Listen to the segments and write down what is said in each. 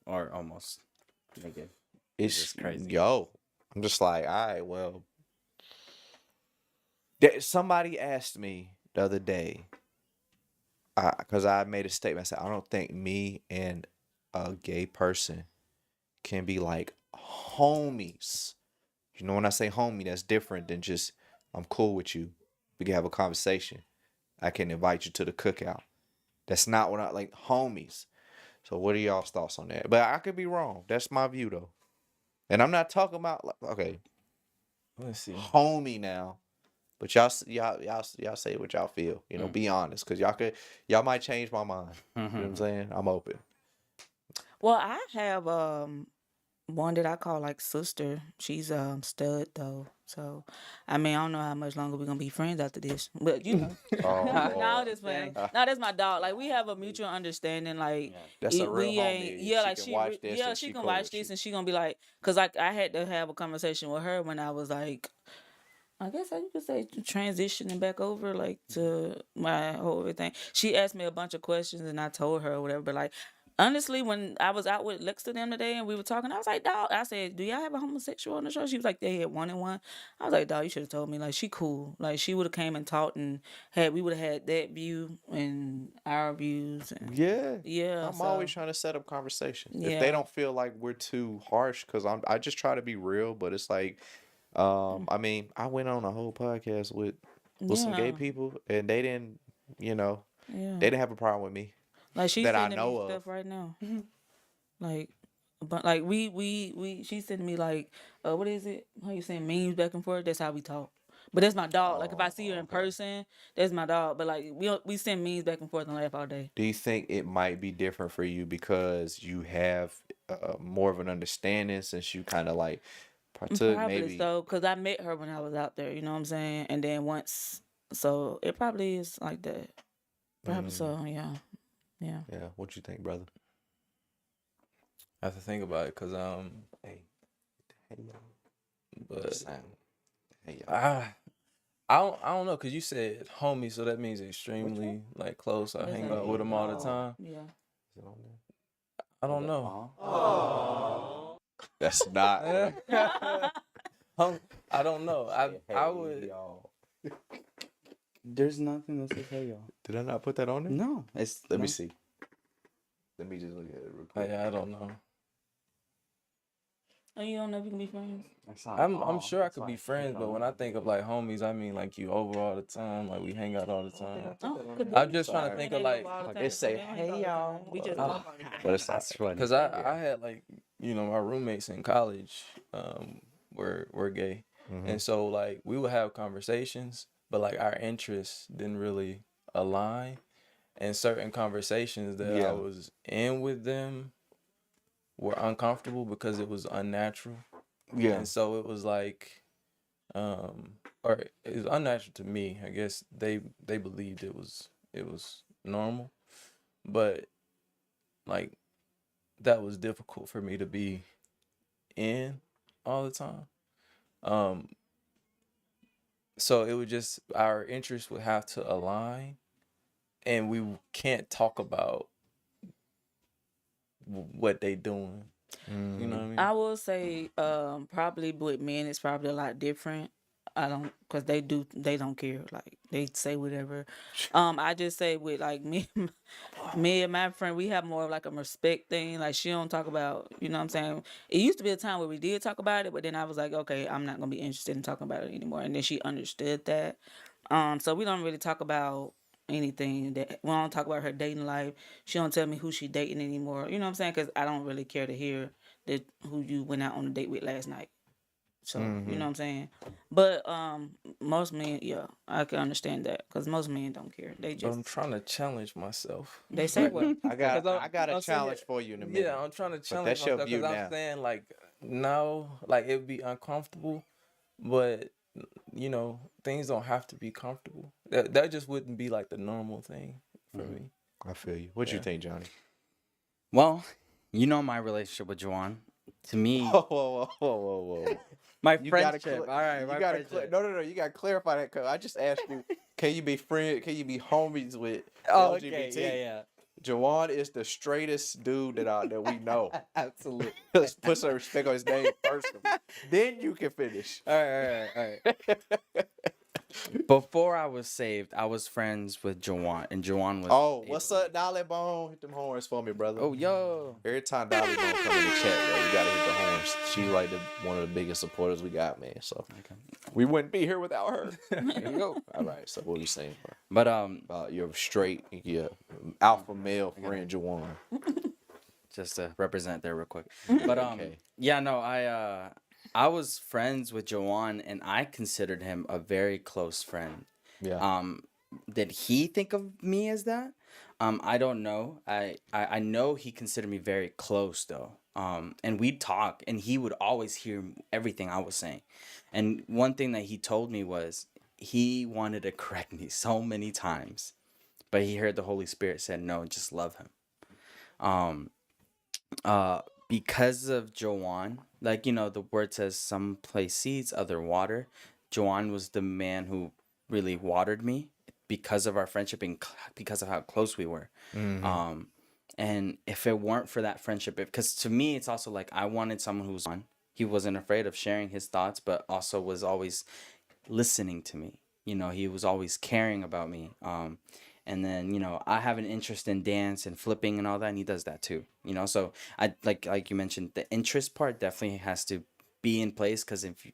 or almost. Nigga, It's just crazy. yo. I'm just like, all right, well. Somebody asked me the other day, because I made a statement. I said, I don't think me and a gay person can be like homies. You know, when I say homie, that's different than just I'm cool with you. We can have a conversation. I can invite you to the cookout. That's not what I like, homies. So, what are y'all's thoughts on that? But I could be wrong. That's my view, though. And I'm not talking about okay, Let's see. homie now. But y'all say what y'all feel. You know, be honest, cause y'all might change my mind. You know what I'm saying? I'm open. Well, I have one that I call like sister. She's stud though. So I mean, I don't know how much longer we're gonna be friends after this. But you know. Oh, No, Lord. just playing. No, that's my dog. Like we have a mutual understanding. Like That's a real we ain't. homie. Yeah, She like can watch this yeah, and she she can cool watch with you. this and she gonna be like, cause like I had to have a conversation with her when I was like, I guess you could say transitioning back over like to my whole everything. She asked me a bunch of questions and I told her or whatever. But like honestly, when I was out with Lex to them today and we were talking, I was like, dog. I said, do y'all have a homosexual on the show? She was like, they had one and one. I was like, dog, you should have told me. Like she cool. Like she would have came and talked and we would have had that view and our views and Yeah. yeah. I'm So always trying to set up conversations. If they yeah. don't feel like we're too harsh, because I just try to be real, but it's like, I mean, I went on a whole podcast with some gay Yeah. people, and they didn't, you know, Yeah. they didn't have a problem with me Like she's that I sending me know of. stuff right now. Like, but like we she's sending me like what is it? How you saying memes back and forth? That's how we talk. But that's my dog. Like if I see her in Okay. person, that's my dog. But like we send memes back and forth and laugh all day. Do you think it might be different for you because you have more of an understanding since you kind of like partook Probably maybe? so, cause I met her when I was out there. You know what I'm saying? And then once, so it probably is like that. Probably Mm, so. Yeah. Yeah. yeah. What you think, brother? I have to think about it, cause Hey, hey, y'all. but Sound. Hey, y'all. I don't know, cause you said homie, so that means extremely like close. I That's hang like out with them all the time. yeah. Is it on there? I don't know. That's not. I don't know. I would. Y'all. There's nothing that says hey y'all. Did I not put that on there? No, it's Let no. me see. Let me just look at it real quick. I don't know. Oh, you don't know if you can be friends? It's not I'm sure I that's could why be it's friends, but on. when I think of like homies, I mean like you over all the time, like we hang out all the time. Oh, I'm just trying to think of like, It say, "Hey, y'all." We just Oh. But it's That's funny. cause I had like my roommates in college, were gay, and so like we would have conversations, but like our interests didn't really align, and certain conversations that Yeah. I was in with them were uncomfortable because it was unnatural. Yeah. And so it was like, or it was unnatural to me. I guess they believed it was normal, but like that was difficult for me to be in all the time. Um, so it would just our interests would have to align, and we can't talk about what they doing. You know what I mean? I will say, probably with men, it's probably a lot different. I don't, cause they don't care. Like they say whatever. I just say with like me, me and my friend, we have more of like a respect thing. Like she don't talk about, you know what I'm saying? It used to be a time where we did talk about it, but then I was like, okay, I'm not gonna be interested in talking about it anymore. And then she understood that. So we don't really talk about anything that we don't talk about her dating life. She don't tell me who she dating anymore. You know what I'm saying? Because I don't really care to hear that who you went out on a date with last night. So you know what I'm saying. But most men, yeah, I can understand that because most men don't care. They But I'm just trying to challenge myself. they say what. I got 'Cause I got a I'm saying- challenge for you in a minute. Yeah, I'm trying to But challenge that's your myself view because now. I'm saying like no, like it'd be uncomfortable, but things don't have to be comfortable. That just wouldn't be like the normal thing for me. I feel you. What you Yeah. think, Johnny? Well, you know my relationship with Juwan. To me, Whoa. my You gotta friendship. All right, my friendship. no. You gotta clarify that. Cause I just asked you, can you be homies with Oh, LGBT? okay, yeah. Jawan is the straightest dude that we know. Absolutely. Let's put some respect on his name first. Then you can finish. All right. Before I was saved, I was friends with Jawan, and Jawan was. Oh, what's up, Dolly Bone? Hit them horns for me, brother. Oh, yo. Every time Dolly Bone come in the chat, bro, we gotta hit the horns. She's like one of the biggest supporters we got, man. So we wouldn't be here without her. There you go. All right. So what are you saying, bro? But About your straight, alpha male friend, Jawan. just to represent there real quick. But Okay. yeah, no, I was friends with Jawan, and I considered him a very close friend. Yeah. Did he think of me as that? I don't know. I know he considered me very close though. And we'd talk, and he would always hear everything I was saying. And one thing that he told me was he wanted to correct me so many times, but he heard the Holy Spirit said, no, just love him. Because of Joanne, like, the word says some place seeds, other water. Joanne was the man who really watered me because of our friendship and because of how close we were. And if it weren't for that friendship, because to me, it's also like I wanted someone who was on. He wasn't afraid of sharing his thoughts, but also was always listening to me. He was always caring about me. And then, I have an interest in dance and flipping and all that, and he does that too. So I like you mentioned, the interest part definitely has to be in place, because if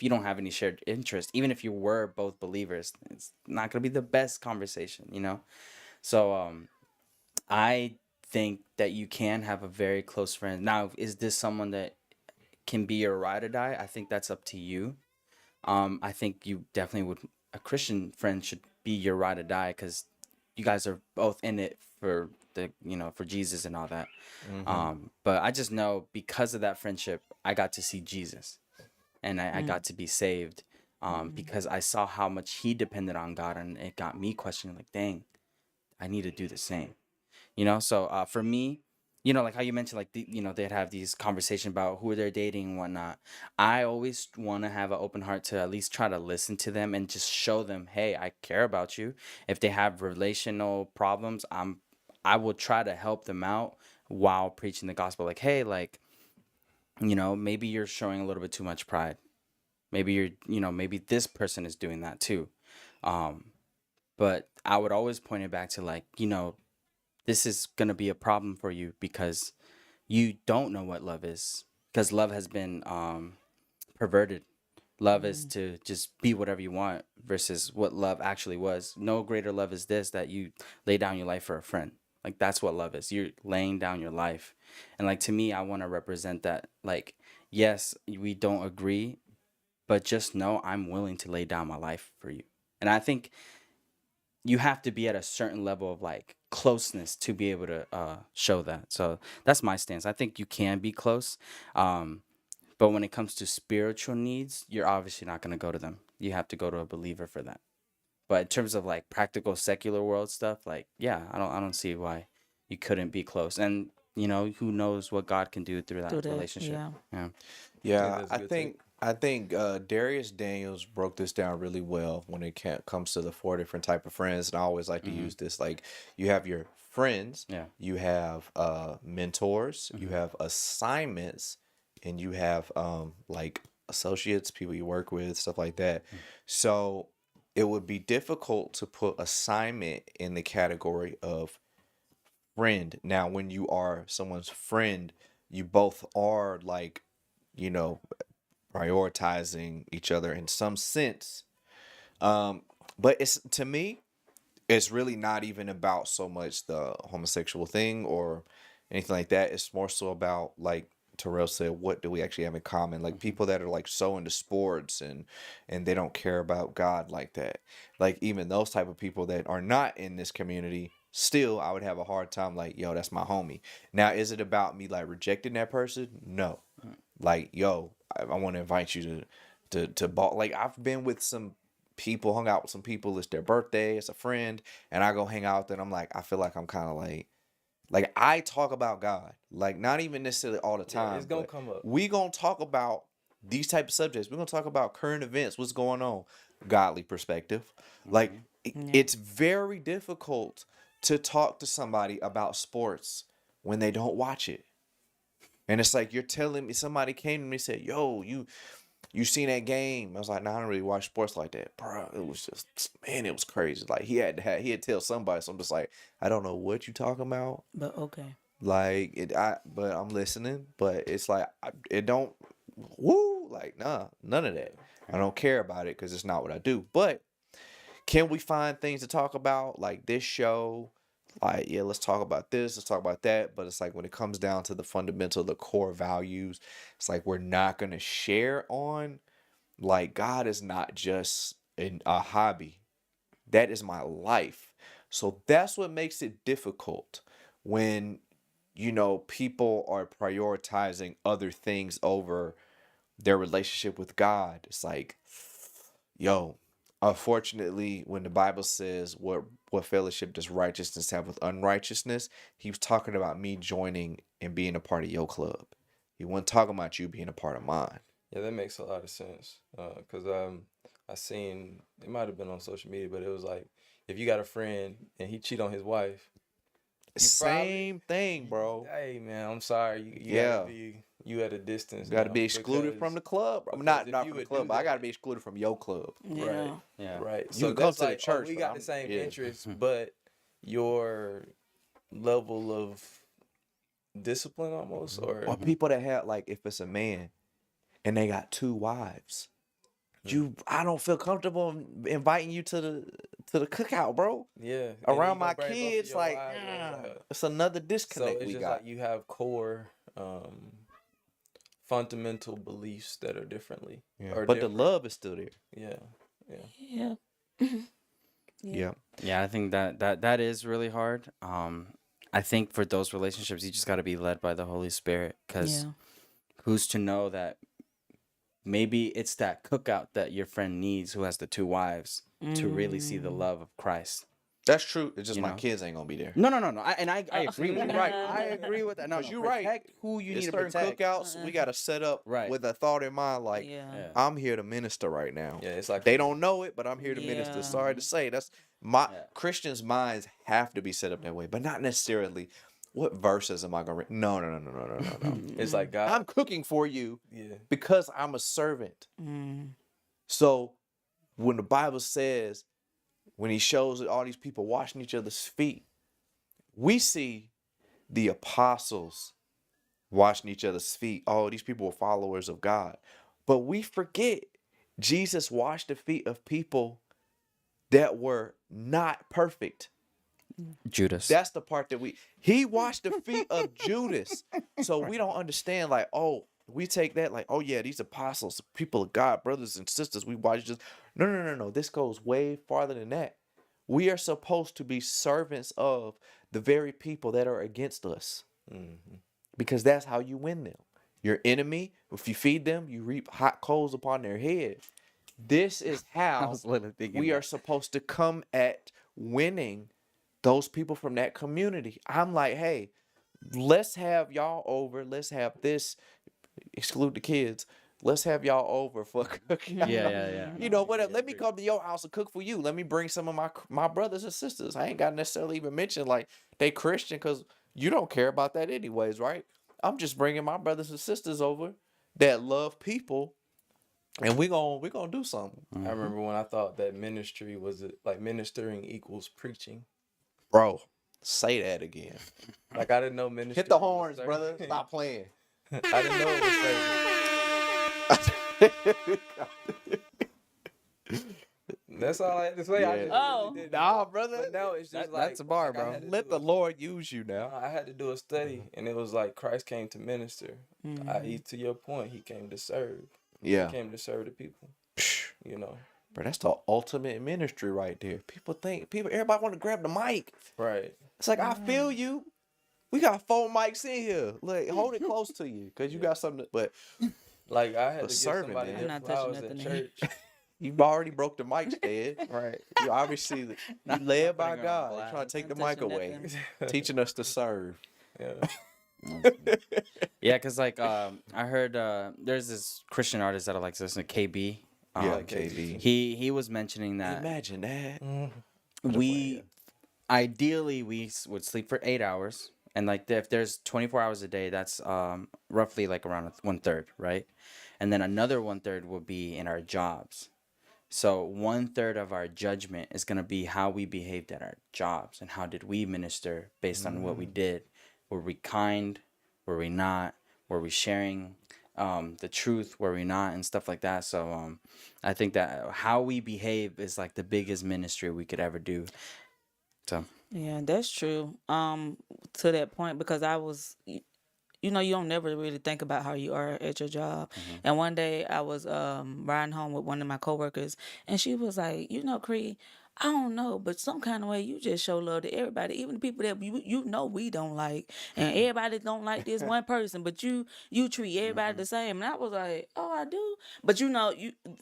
you don't have any shared interest, even if you were both believers, it's not gonna be the best conversation. So I think that you can have a very close friend. Now, is this someone that can be your ride or die? I think that's up to you. I think you definitely would. A Christian friend should be your ride or die, because you guys are both in it for for Jesus and all that. But I just know because of that friendship, I got to see Jesus, and I got to be saved, because I saw how much he depended on God, and it got me questioning, like, dang, I need to do the same. So for me, like how you mentioned, like they'd have these conversations about who they're dating and whatnot. I always want to have an open heart to at least try to listen to them and just show them, hey, I care about you. If they have relational problems, I will try to help them out while preaching the gospel. Like, hey, like, maybe you're showing a little bit too much pride. Maybe maybe this person is doing that too. But I would always point it back to, like, this is going to be a problem for you because you don't know what love is, because love has been perverted. Love is to just be whatever you want versus what love actually was. No greater love is this, that you lay down your life for a friend. Like, that's what love is. You're laying down your life. And like, to me, I want to represent that. Like, yes, we don't agree, but just know I'm willing to lay down my life for you. And I think you have to be at a certain level of, like, closeness to be able to show that. So that's my stance. I think you can be close, but when it comes to spiritual needs, you're obviously not going to go to them. You have to go to a believer for that. But in terms of, like, practical secular world stuff, like, yeah, I don't see why you couldn't be close. And who knows what God can do through that relationship. Yeah. Yeah, that's a good I think Darius Daniels broke this down really well when it comes to the 4 different type of friends. And I always like to use this. Like, you have your friends, Yeah. you have mentors, you have assignments, and you have like associates, people you work with, stuff like that. So it would be difficult to put assignment in the category of friend. Now, when you are someone's friend, you both are, like, prioritizing each other in some sense. But it's, to me, it's really not even about so much the homosexual thing or anything like that. It's more so about, like Terrell said, what do we actually have in common? Like, people that are, like, so into sports and they don't care about God like that. Like, even those type of people that are not in this community, still I would have a hard time, like, yo, that's my homie. Now, is it about me, like, rejecting that person? No. Like, yo, I want to invite you to ball. Like, I've been with some people, hung out with some people, it's their birthday, it's a friend, and I go hang out with them. I'm like, I feel like I'm kind of like I talk about God, like, not even necessarily all the time. it's gonna but come up. we gonna talk about these type of subjects. We're gonna talk about current events, what's going on, godly perspective. Like, it's very difficult to talk to somebody about sports when they don't watch it. And it's like you're telling me, somebody came to me and said, "Yo, you seen that game?" I was like, "Nah, I don't really watch sports like that, bro." It was just, man, it was crazy. Like he had to tell somebody. So I'm just like, I don't know what you talking about. But okay. Like but I'm listening. But it's like it don't, woo, like nah, none of that. I don't care about it because it's not what I do. But can we find things to talk about like this show? Like, yeah, let's talk about this, let's talk about that. But it's like when it comes down to the fundamental, the core values, it's like we're not gonna share on. Like God is not just a hobby. That is my life. So that's what makes it difficult when people are prioritizing other things over their relationship with God. It's like, yo, unfortunately, when the Bible says what fellowship does righteousness have with unrighteousness, he was talking about me joining and being a part of your club. He wasn't talking about you being a part of mine. Yeah, that makes a lot of sense. Cause I seen, it might have been on social media, but it was like if you got a friend and he cheat on his wife, Same thing, bro. hey man, I'm sorry, you Yeah. gotta be you at a distance. You got to now, be excluded from the club. because Not if not you from the would club, do but I got to that- be excluded from your club. Yeah. Right. Yeah. Right. You So can come that's to the like, church, we but got the same yeah. interests, but your level of discipline almost, Or people that have, like, if it's a man and they got 2 wives, I don't feel comfortable inviting you to the cookout, bro. yeah, and Around you gonna my bring both of kids, your like, wives, and it's like, it's another so disconnect it's we just got. like you have core fundamental beliefs that are differently. Yeah. Or But different. the love is still there. Yeah. Yeah. Yeah. Yeah, I think that is really hard. I think for those relationships, you just got to be led by the Holy Spirit, because Yeah. who's to know that maybe it's that cookout that your friend needs, who has the 2 wives, to really see the love of Christ. That's true. It's just You my know? kids ain't gonna be there. No. I agree with You're that. right. I agree with that. No, Because no, you're right. protect who you It's need to certain protect. cookouts we gotta set up Right. with a thought in mind, like Yeah. Yeah. I'm here to minister right now. Yeah, it's like They don't know it, but I'm here to minister. Yeah. Sorry to say, that's my Yeah. Christians' minds have to be set up that way, but not necessarily. What verses am I gonna read? No. it's like God. I'm cooking for you Yeah. because I'm a servant. Mm. So when the Bible says, when he shows all these people washing each other's feet, we see the apostles washing each other's feet. Oh, these people were followers of God. But we forget Jesus washed the feet of people that were not perfect. Judas. That's the part that he washed the feet of Judas. So we don't understand, like, oh, we take that like, oh yeah, these apostles, people of God, brothers and sisters, we watch just no. This goes way farther than that. We are supposed to be servants of the very people that are against us. Mm-hmm. Because that's how you win them. Your enemy, if you feed them, you reap hot coals upon their head. This is I how was literally thinking we that. are supposed to come at winning those people from that community. I'm like, hey, let's have y'all over. Let's have this, exclude the kids. Let's have y'all over for cooking. Yeah. You know, whatever. Let me come to your house and cook for you. Let me bring some of my brothers and sisters. I ain't got to necessarily even mention like they Christian, because you don't care about that anyways, right? I'm just bringing my brothers and sisters over that love people, and we gonna do something. I remember when I thought that ministry was like ministering equals preaching. Bro, say that again. Like I didn't know ministry. Hit the was horns, serving. brother. Stop playing. I didn't know it was serving. That's all I had to say. I Yeah. just Oh. really didn't. Nah, brother. But now it's just That's a bar, I bro. had to Let do the a- Lord use you now. I had to do a study, and it was like Christ came to minister. To your point, he came to serve. Yeah. He came to serve the people. You know. Bro, that's the ultimate ministry right there. Everybody want to grab the mic. Right. It's like, I feel you. We got 4 mics in here. Like, hold it close to you, because you got something. But Like I had But to give serving, somebody man. I'm their not touching flowers at nothing in here. church. you've already broke the mic stand. Right. You obviously you led by putting it on God. You're blast. trying to take the Not mic touching away, nothing. teaching us to serve. Yeah. Yeah, because like I heard there's this Christian artist that I like to listen to, KB. Yeah, like KB. He was mentioning that Imagine that. we ideally we would sleep for 8 hours, and like if there's 24 hours a day, that's roughly like around 1/3, right? And then another 1/3 will be in our jobs. So 1/3 of our judgment is going to be how we behaved at our jobs and how did we minister based on what we did. Were we kind? Were we not? Were we sharing the truth? Were we not? And stuff like that. So I think that how we behave is like the biggest ministry we could ever do. So Yeah, that's true. To that point, because you know, you don't never really think about how you are at your job. And one day I was riding home with one of my coworkers, and she was like, you know, Cree, I don't know, but some kind of way you just show love to everybody, even the people that you know we don't like, and everybody don't like this one person, but you treat everybody the same. And I was like, oh, I do, but you know,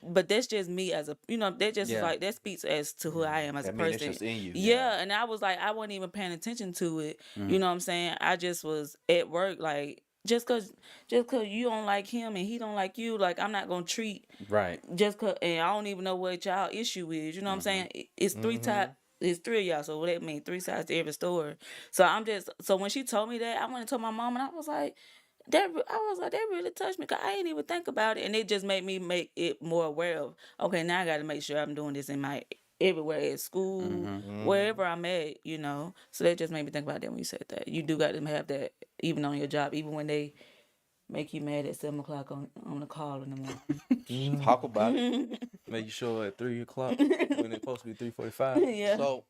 but that's just me as a, you know, that just is Yeah. like that speaks as to who I am as a That mean it's person. just in you. Yeah, and I was like, I wasn't even paying attention to it. You know what I'm saying? I just was at work, like just cause you don't like him and he don't like you, like I'm not gonna treat right. just cause, and I don't even know what y'all issue is. You know what I'm saying? It's three type. It's three of y'all, so what that mean? Three sides to every story. So I'm just so when she told me that, I went and told my mom, and I was like, that really touched me, cause I ain't even think about it, and it just made me make it more aware of. Okay, now I got to make sure I'm doing this in my everywhere at school, wherever I'm at. You know, so that just made me think about that when you said that. You do got to have that even on your job, even when they make you mad at 7 o'clock on the call in the morning. Talk about it. Make you show at 3 o'clock when it's supposed to be 3:45. Yeah. So